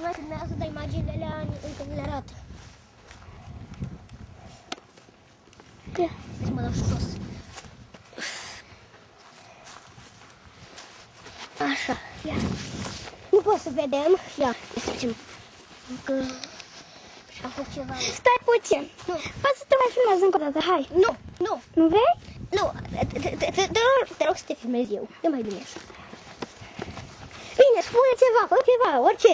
Mai filmează, dar imaginile alea încă nu le arată. Să mă dau jos. Așa, ia. Nu pot să vedem. Ia, să trecem. Încă... Și-am făcut ceva. Stai puțin. Nu. Poți să te mai filmezi încă o dată, hai. Nu, nu. Nu vrei? Nu, te rog să te filmez eu. E mai bine așa. Bine, spune ceva, fă ceva, orice.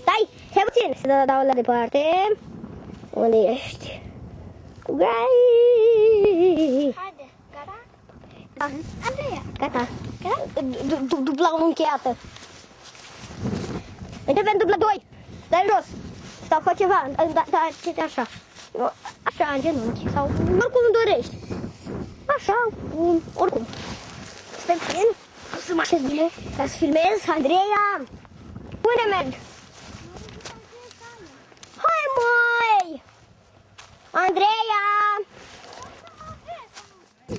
Stai puțin, să dau la departe. Unde ești? Cu gai. Haide, gata? Andreea, gata. Dubla încheiată. Începem dubla 2. Dai jos. Sau fă ceva, așa. Așa, în genunchi. Sau oricum dorești. Așa, oricum. Stai puțin. O să mă așez bine. Ca să filmez, Andreea. Unde mergi? Hai, măi! Andreea!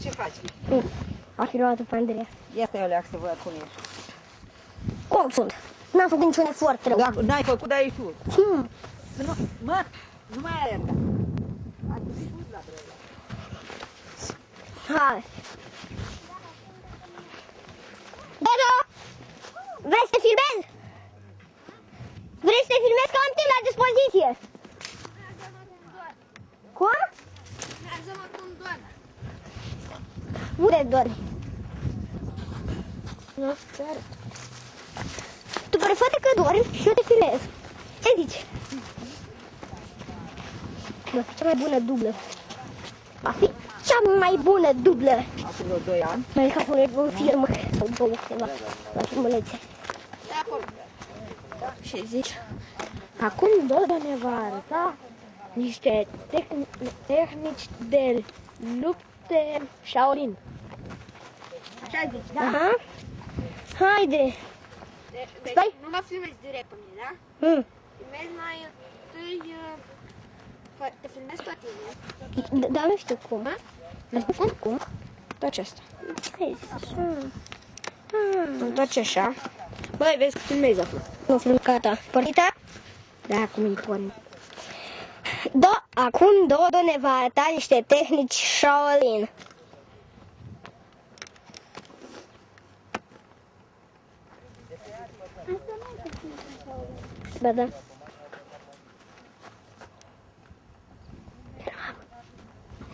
Ce faci? A fi luat pe Andreea. Ia stai, Oleac, să văd cum ești. Cum sunt? N-am făcut niciun efort rău. Dacă n-ai făcut, dar ești sus. Mă, nu mai alerga. Ai pus sus la brăila. Hai. Dedo! Vrei să te filmezi? Vrei să te filmezi că am timp la dispoziție? Cum? Mergem acum doar. Unde dormi? Nu știu. Tu preferi că dormi și eu te filmez. Ce zici? Va fi cea mai bună dublă. Va fi cea mai bună dublă. Acum vreo 2 ani. Mai ca un film sau două ceva. La filmulețe. De acord. Ce zici? Acum Dodo ne va arăta niște tehnici de lupte Shaolin. Așa zici, da? Aha. Haide. Deci, Stai. nu mă filmezi direct pe mine, da? Filmezi mai întâi... Te filmezi pe tine. Dar nu știu cum. Nu știu cum? Toți asta. Hai, așa. Toți așa. Băi, vezi că filmezi acum. Nu film gata. Pornita? Da, acum e pornit. Acum Dodo ne va arăta niște tehnici Shaolin. Ba da.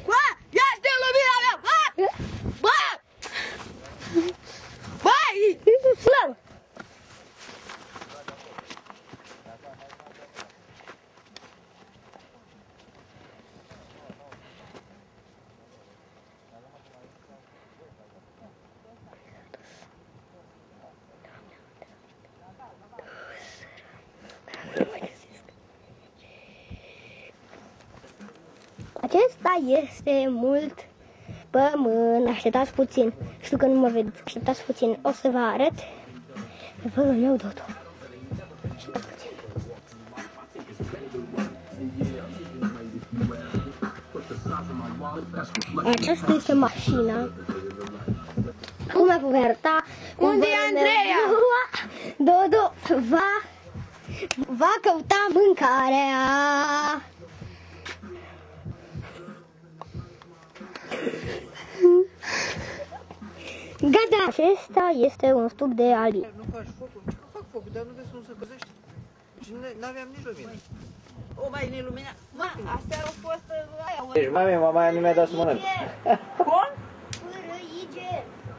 Bă, ia stai lumina mea! Bă! Bă! Băi! Slam! Acesta este mult pământ. Așteptați puțin. Știu că nu mă vedeți. Așteptați puțin. O să vă arăt adevărul meu, Dodo. Așteptați puțin. Aceasta este mașina. Acum vă voi arăta. Unde e Andreea? Dodo va căuta mâncarea. Gata! Acesta este un stup de albi. Nu faci focul? Nu fac focul, dar nu vezi cum se căzește? Și n-aveam nici lumină. O, mai ne lumina. Mă, astea au fost aia. Deci, mami, mama nu mi-a dat să mănânc. Cum? Pârâige!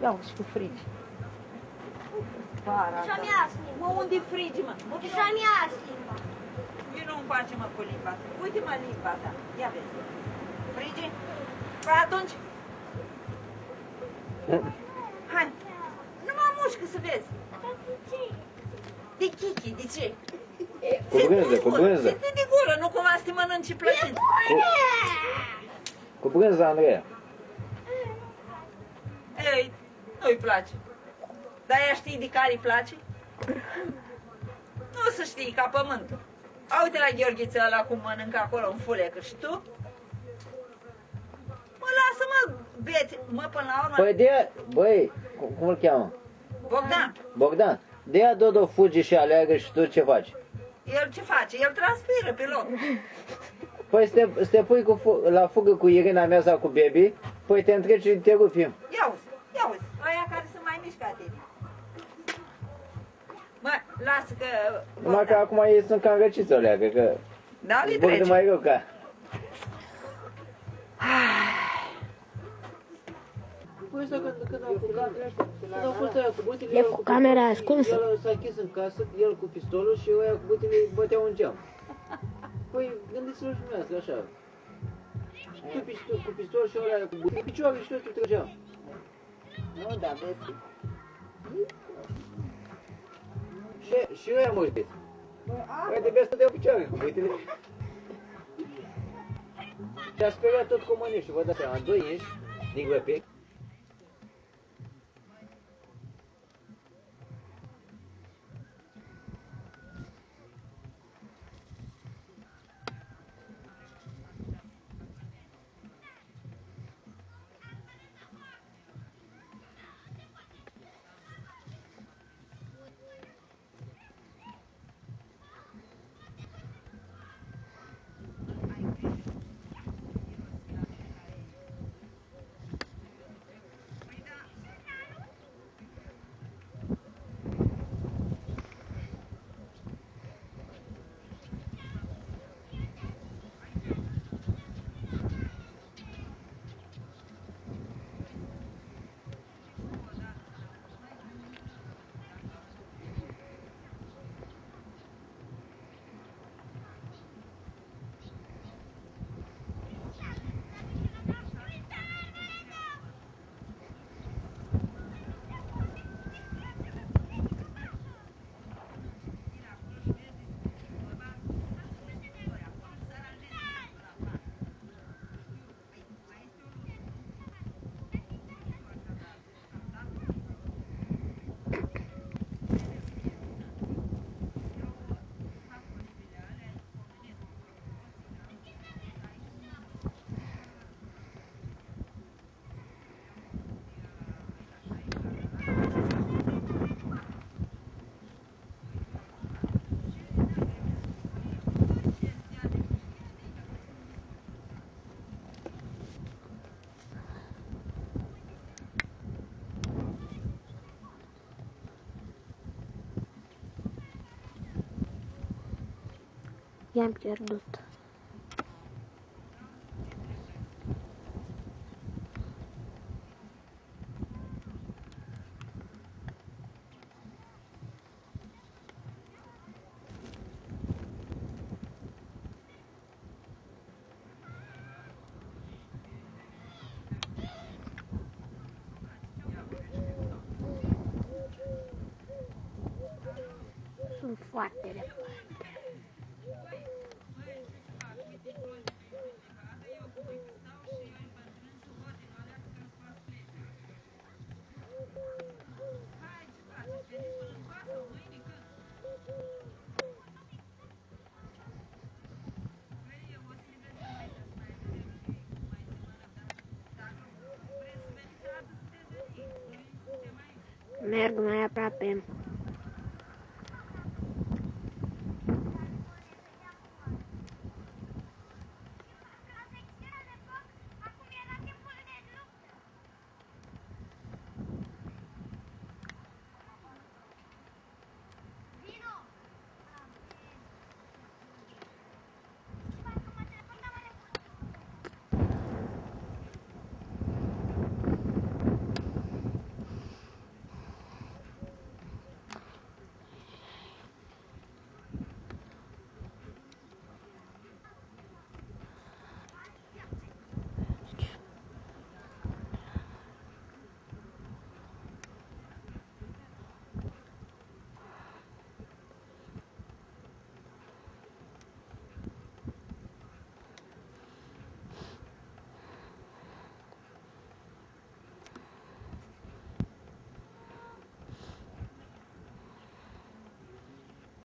Ia uite cu frigi. Para. Și-a mias limba. Mă, unde-i frigi, mă? Și-a mias limba. Eu nu-mi face, mă, cu limba. Uite-mă limba ta. Ia vezi. Frigi? Păi atunci... Hai. Nu mă mușcă să vezi. De chichi, de ce? Cu brânză, cu brânză. Ține de gură, nu cumva să te mănânci plătit. Cu brânză, Andreea. Ei, nu-i place. Dar ea știi de care îi place? Nu să știi, ca pământul. A, uite la Gheorghiță ăla cum mănâncă acolo în fulecă și tu? Mă, lasă-mă, bete, mă, până la urmă. Păi de, băi, cum îl cheamă? Bogdan. Bogdan. De-aia Dodo fuge și aleargă și tu ce faci? El ce face? El transpiră pe loc. Păi să te pui la fugă cu Irina mea sau cu Baby, păi te întreci și te rupi. Ia uzi, ăia care sunt mai mici ca tine. Mă, lasă că... Numai că acum ei sunt cam răciți să aleargă, că Da, le zbor de trece. mai rău ca... Păi ăsta când au fost aia cu butele, E cu camera ascunsă. El s-a închis în casă, el cu pistolul și ăia cu butele îi băteau în geam. Păi gândiți-vă și dumneavoastră așa. Tu cu pistol și ăla cu butele, picioare și tot tu trăgeam. Nu, da, vezi. Și ăia mă știți. Păi trebuia să dea picioare cu butele. Și a speriat tot comuniștii, vă dați seama, 2 inși din grăpic. I-am pierdut. Sunt foarte departe. Merg mai aproape.